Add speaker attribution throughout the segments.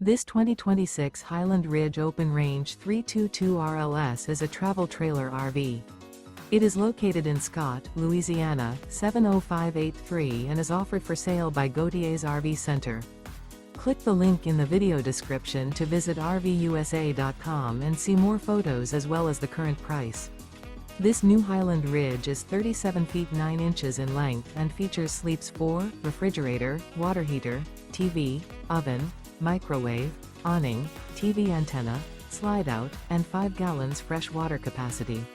Speaker 1: This 2026 Highland Ridge Open Range 322 RLS is a travel trailer RV. It is located in Scott, Louisiana, 70583 and is offered for sale by Gauthiers RV Center. Click the link in the video description to visit RVUSA.com and see more photos as well as the current price. This new Highland Ridge is 37 feet 9 inches in length and features sleeps 4, refrigerator, water heater, TV, oven, microwave, awning, TV antenna, slide-out, and 5 gallons fresh water capacity.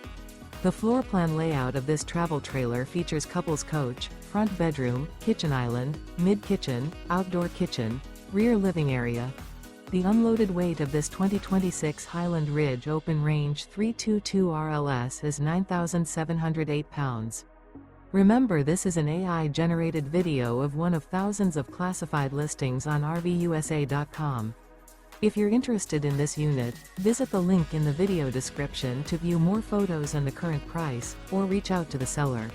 Speaker 1: The floor plan layout of this travel trailer features couples coach, front bedroom, kitchen island, mid-kitchen, outdoor kitchen, rear living area. The unloaded weight of this 2026 Highland Ridge Open Range 322 RLS is 9,708 pounds. Remember, this is an AI-generated video of one of thousands of classified listings on RVUSA.com. If you're interested in this unit, visit the link in the video description to view more photos and the current price, or reach out to the seller.